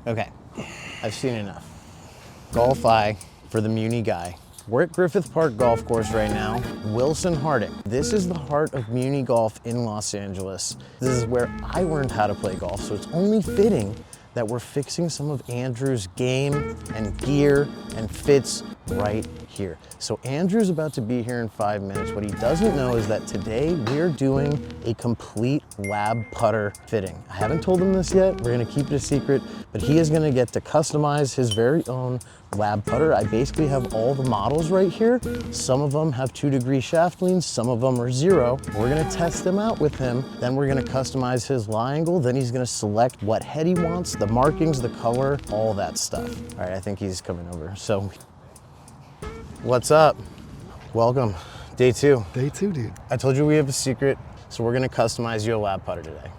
Okay, I've seen enough. Golf eye for the Muni guy. We're at Griffith Park Golf Course right now. Wilson Harding. This is the heart of Muni Golf in Los Angeles. This is where I learned how to play golf, so it's only fitting that we're fixing some of Andrew's game and gear and fits right here. So Andrew's about to be here in 5 minutes. What he doesn't know is that today we're doing a complete lab putter fitting. I haven't told him this yet. We're gonna keep it a secret, but he is gonna get to customize his very own lab putter. I basically have all the models right here. Some of them have 2-degree shaft leans, some of them are 0. We're gonna test them out with him. Then we're gonna customize his lie angle. Then he's gonna select what head he wants, the markings, the color, all that stuff. All right, I think he's coming over. So, what's up? Welcome, day 2. Day 2, dude. I told you we have a secret, so we're gonna customize you a lab putter today.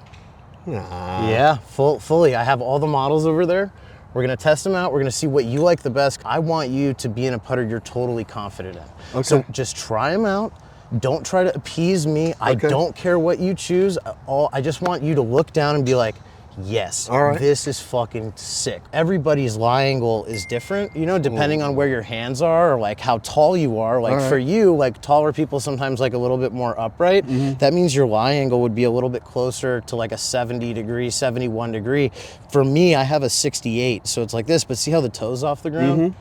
Nah. Yeah, fully. I have all the models over there. We're gonna test them out. We're gonna see what you like the best. I want you to be in a putter you're totally confident in. Okay. So just try them out. Don't try to appease me. I don't care what you choose. I just want you to look down and be like, yes, this is fucking sick. Everybody's lie angle is different, you know, depending on where your hands are or like how tall you are. Like for you, like taller people sometimes like a little bit more upright. That means your lie angle would be a little bit closer to like a 70 degree, 71 degree. For me, I have a 68, so it's like this, but see how the toe's off the ground?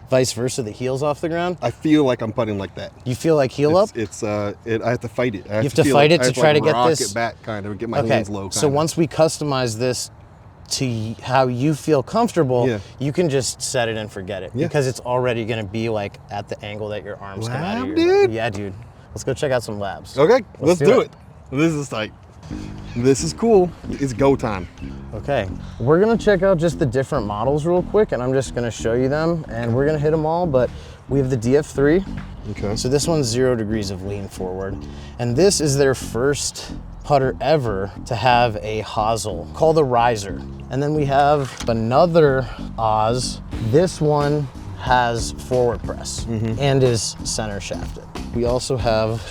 Vice versa, the heel's off the ground. I feel like I'm putting like that. You feel like heel up? I have to fight it. You have to fight it to try to get this. Rock it back, kind of, get my hands low. So once we customize this to how you feel comfortable, you can just set it and forget it because it's already going to be like at the angle that your arms come out of your dude? Yeah, dude. Let's go check out some labs. Okay, let's do it. This is tight. This is cool. It's go time. Okay, we're gonna check out just the different models real quick, and I'm just gonna show you them, and we're gonna hit them all, but we have the DF3. Okay. So this one's 0 degrees of lean forward, and this is their first putter ever to have a hosel called a riser. And then we have another Oz. This one has forward press and is center shafted. We also have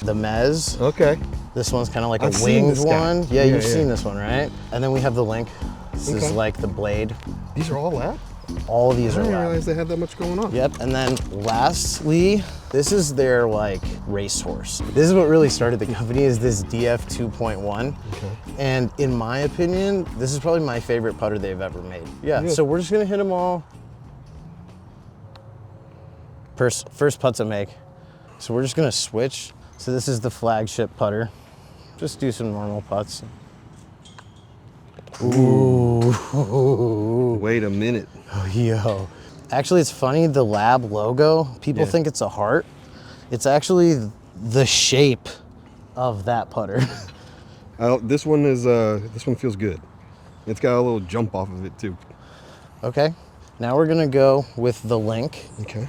the Mez. Okay. This one's kind of like I've a seen winged this guy. one. Yeah, you've seen this one, right? And then we have the Link. This is like the blade. These are all lab? All of these I are didn't lab. realize they had that much going on. Yep, and then lastly, this is their like racehorse. This is what really started the company, is this DF 2.1. Okay. And in my opinion, this is probably my favorite putter they've ever made. Yeah, so we're just gonna hit them all. First putt to make. So we're just gonna switch. So this is the flagship putter. Just do some normal putts. Ooh. Wait a minute. Oh, yo. Actually, it's funny, the lab logo, people think it's a heart. It's actually the shape of that putter. This one feels good. It's got a little jump off of it too. Okay, now we're gonna go with the Link. Okay.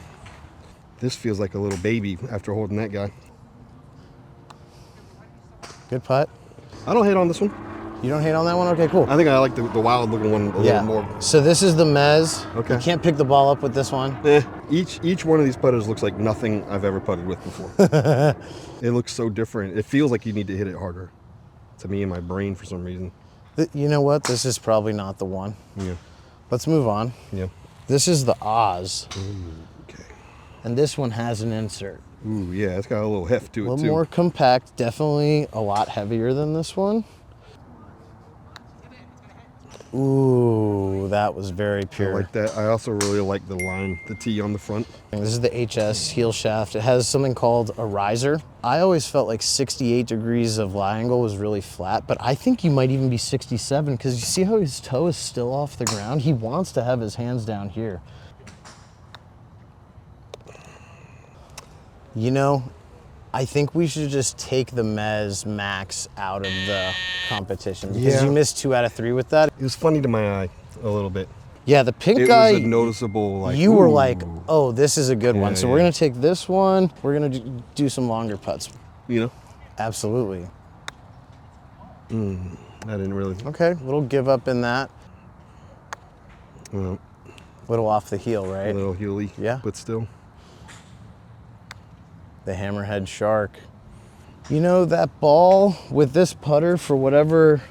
This feels like a little baby after holding that guy. Good putt. I don't hate on this one. You don't hate on that one? Okay, cool. I think I like the wild looking one a little more. So this is the Mez. Okay. You can't pick the ball up with this one. Each one of these putters looks like nothing I've ever putted with before. It looks so different. It feels like you need to hit it harder to me in my brain for some reason. You know what? This is probably not the one. Yeah. Let's move on. Yeah. This is the Oz. Ooh, okay. And this one has an insert. Ooh, yeah, it's got a little heft to it too. A little more compact, definitely a lot heavier than this one. Ooh, that was very pure. I like that. I also really like the line, the T on the front. And this is the HS heel shaft. It has something called a riser. I always felt like 68 degrees of lie angle was really flat, but I think you might even be 67 because you see how his toe is still off the ground? He wants to have his hands down here. You know, I think we should just take the Mez Max out of the competition because you missed 2 out of 3 with that. It was funny to my eye a little bit. Yeah, the pink guy. guy. It was a noticeable, like, you were like, oh, this is a good one. So yeah. we're gonna take this one. We're gonna do some longer putts. You know? Absolutely. I didn't really. Okay, little give up in that. Well, Little off the heel, right? a little heely. Yeah. But still. The hammerhead shark. You know, that ball with this putter, for whatever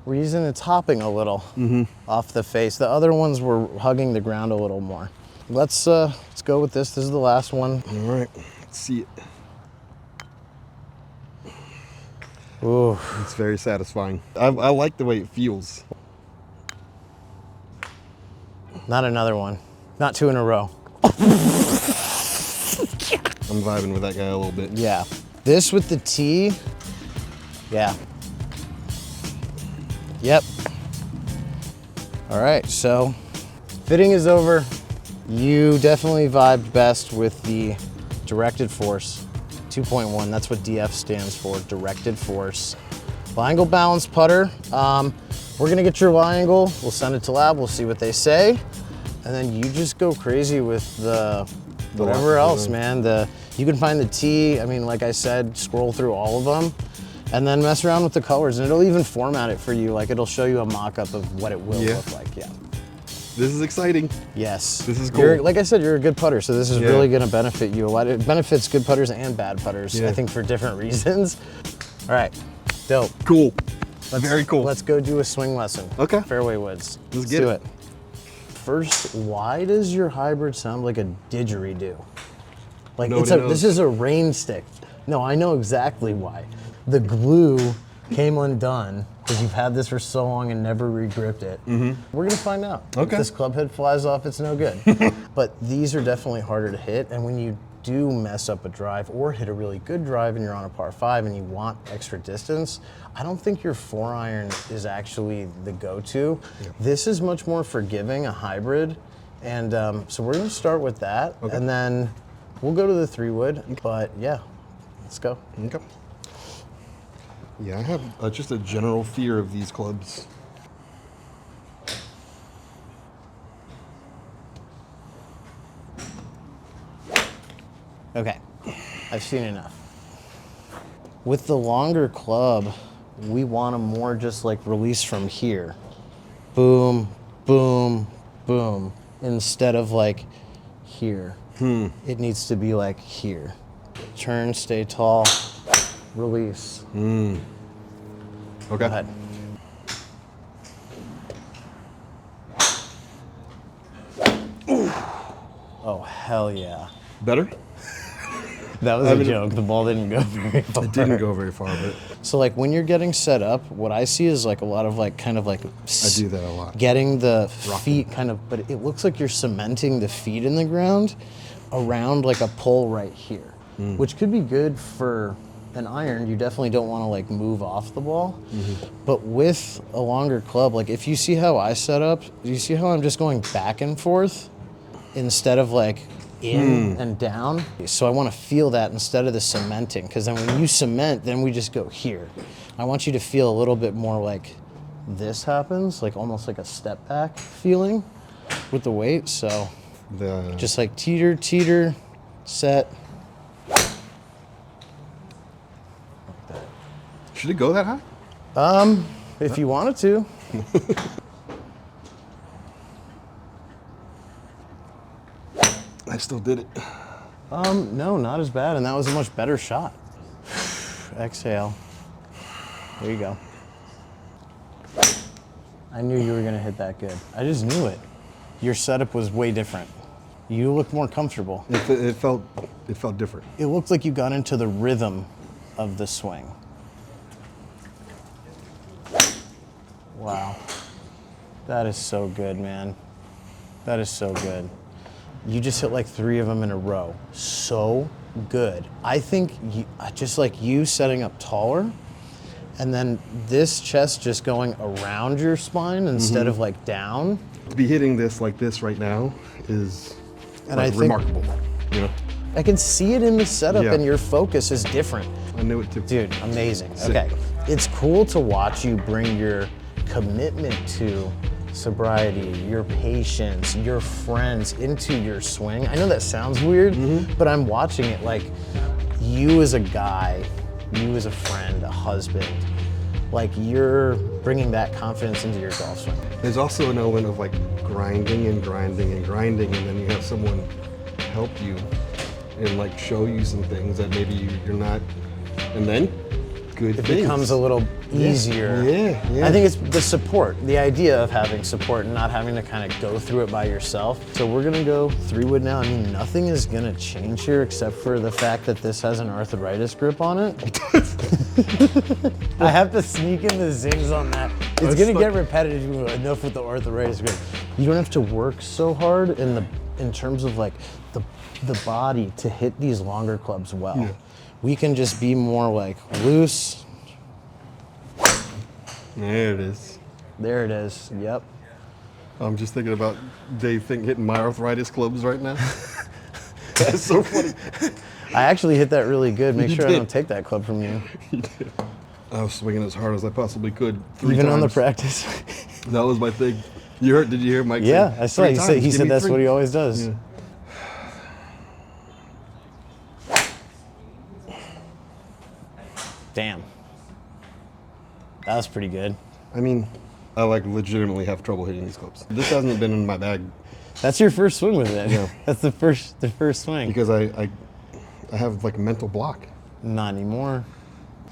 we're using it's hopping a little off the face. The other ones were hugging the ground a little more. Let's go with this. This is the last one. All right, let's see it. Ooh, it's very satisfying. I like the way it feels. Not another one. Not 2 in a row. I'm vibing with that guy a little bit. Yeah. This with the tee. Yeah. Yep. All right, so fitting is over. You definitely vibed best with the directed force 2.1. That's what DF stands for, directed force. Lie-angle balanced putter. We're gonna get your lie angle. We'll send it to lab. We'll see what they say. And then you just go crazy with the whatever else, man. You can find the tee. I mean, like I said, scroll through all of them and then mess around with the colors, and it'll even format it for you. Like, it'll show you a mock-up of what it will look like, yeah. This is exciting. Yes. This is cool. Like I said, you're a good putter, so this is really gonna benefit you a lot. It benefits good putters and bad putters, I think, for different reasons. All right, dope. Cool. Very cool. Let's go do a swing lesson. Okay. Fairway woods. Let's do it. First, why does your hybrid sound like a didgeridoo? Like, this is a rain stick. No, I know exactly why. The glue came undone because you've had this for so long and never re-gripped it. We're gonna find out. Okay. If this club head flies off, it's no good. But these are definitely harder to hit, and when you do mess up a drive or hit a really good drive and you're on a par 5 and you want extra distance, I don't think your 4-iron is actually the go-to. This is much more forgiving, a hybrid, and so we're gonna start with that, and then we'll go to the 3-wood, but yeah, let's go. Okay. Yeah, I have just a general fear of these clubs. Okay, I've seen enough. With the longer club, we want them more just like release from here. Boom, boom, boom, instead of like here. It needs to be like here. Turn, stay tall, release. Okay. Go ahead. Oh, hell yeah. Better? That was a joke. The ball didn't go very far. It didn't go very far, but So like when you're getting set up, what I see is like a lot of like kind of like I do that a lot. getting the feet kind of, but it looks like you're cementing the feet in the ground around like a pole right here, which could be good for an iron. You definitely don't want to like move off the ball, but with a longer club, like if you see how I set up, you see how I'm just going back and forth instead of like in and down. So I want to feel that instead of the cementing, because then when you cement, then we just go here. I want you to feel a little bit more like this happens, like almost like a step back feeling with the weight. So just like teeter, teeter, set. Should it go that high? If you wanted to. I still did it. No, not as bad, and that was a much better shot. Exhale. There you go. I knew you were gonna hit that good. I just knew it. Your setup was way different. You looked more comfortable. It felt different. It looked like you got into the rhythm of the swing. Wow. That is so good, man. That is so good. You just hit like 3 of them in a row. So good. I think just like you setting up taller, and then this chest just going around your spine instead of like down. To be hitting this like this right now is I think remarkable. You know? I can see it in the setup, and your focus is different. I knew it too. Dude, amazing. Sick. Okay. It's cool to watch you bring your commitment to sobriety, your patience, your friends into your swing. I know that sounds weird, but I'm watching it like you as a guy, you as a friend, a husband, like you're bringing that confidence into your golf swing. There's also an element of like grinding and grinding and grinding, and then you have someone help you and like show you some things that maybe you're not, and then good it things. becomes a little easier. Yeah. I think it's the support, the idea of having support and not having to kind of go through it by yourself. So we're gonna go 3-wood now. I mean, nothing is gonna change here except for the fact that this has an arthritis grip on it. I have to sneak in the zings on that. It's gonna get repetitive enough with the arthritis grip. You don't have to work so hard in terms of like the body to hit these longer clubs well. Yeah. We can just be more like loose. There it is. There it is, yep. I'm just thinking about Dave Fink hitting my arthritis clubs right now. That's so funny. I actually hit that really good. Make You sure I did. don't take that club from you. You did. I was swinging as hard as I possibly could. 3 Even times. on the practice. That was my thing. Did you hear Mike Yeah, say, I saw. 3 He times, said give me that's 3. what he always does. Yeah. Damn. That was pretty good. I mean, I like legitimately have trouble hitting these clubs. This hasn't been in my bag That's your first swing with it. Yeah. That's the first swing. because I have like a mental block. Not anymore.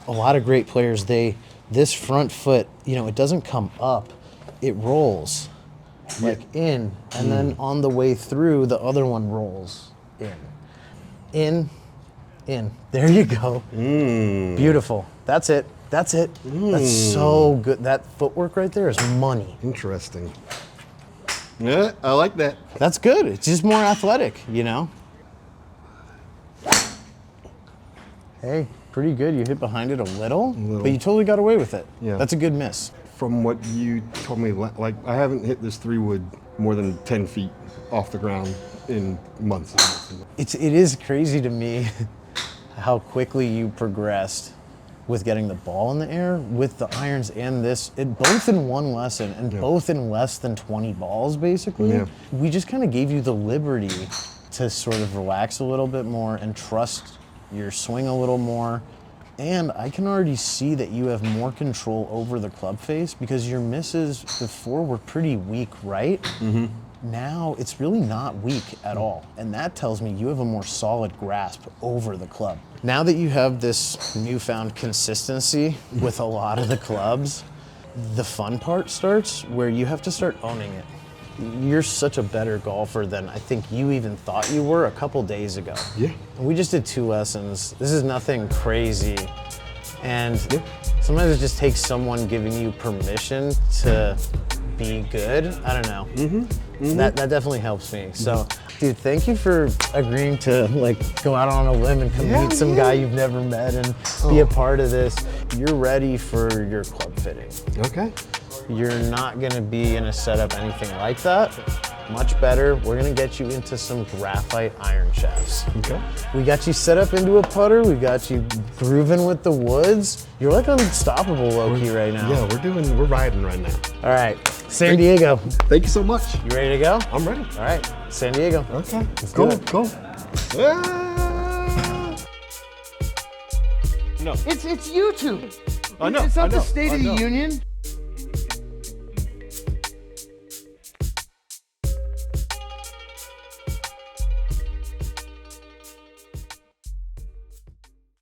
A lot of great players, this front foot, it doesn't come up, it rolls like in, and then on the way through, the other one rolls in. There you go. Beautiful. That's it. That's so good. That footwork right there is money. Interesting. Yeah, I like that. That's good. It's just more athletic, Hey, pretty good. You hit behind it a little, but you totally got away with it. Yeah. That's a good miss. From what you told me, like I haven't hit this 3-wood more than 10 feet off the ground in months. It is crazy to me how quickly you progressed with getting the ball in the air with the irons and this, both in one lesson and both in less than 20 balls, basically. Yeah. We just kind of gave you the liberty to sort of relax a little bit more and trust your swing a little more. And I can already see that you have more control over the club face because your misses before were pretty weak, right? Now it's really not weak at all. And that tells me you have a more solid grasp over the club. Now that you have this newfound consistency with a lot of the clubs, the fun part starts where you have to start owning it. You're such a better golfer than I think you even thought you were a couple days ago. Yeah. We just did 2 lessons. This is nothing crazy. And sometimes it just takes someone giving you permission to be good. I don't know. That definitely helps me. So, dude, thank you for agreeing to go out on a limb and come meet some guy you've never met and be a part of this. You're ready for your club fitting. Okay. You're not gonna be in a setup anything like that. Much better. We're gonna get you into some graphite iron shafts. Okay. We got you set up into a putter. We got you grooving with the woods. You're like unstoppable low-key right now. Yeah, we're riding right now. All right, San Diego. Thank you so much. You ready to go? I'm ready. All right, San Diego. Okay. Let's do it. Go. No. It's YouTube. I know, It's not I know, the State I of the know. Union.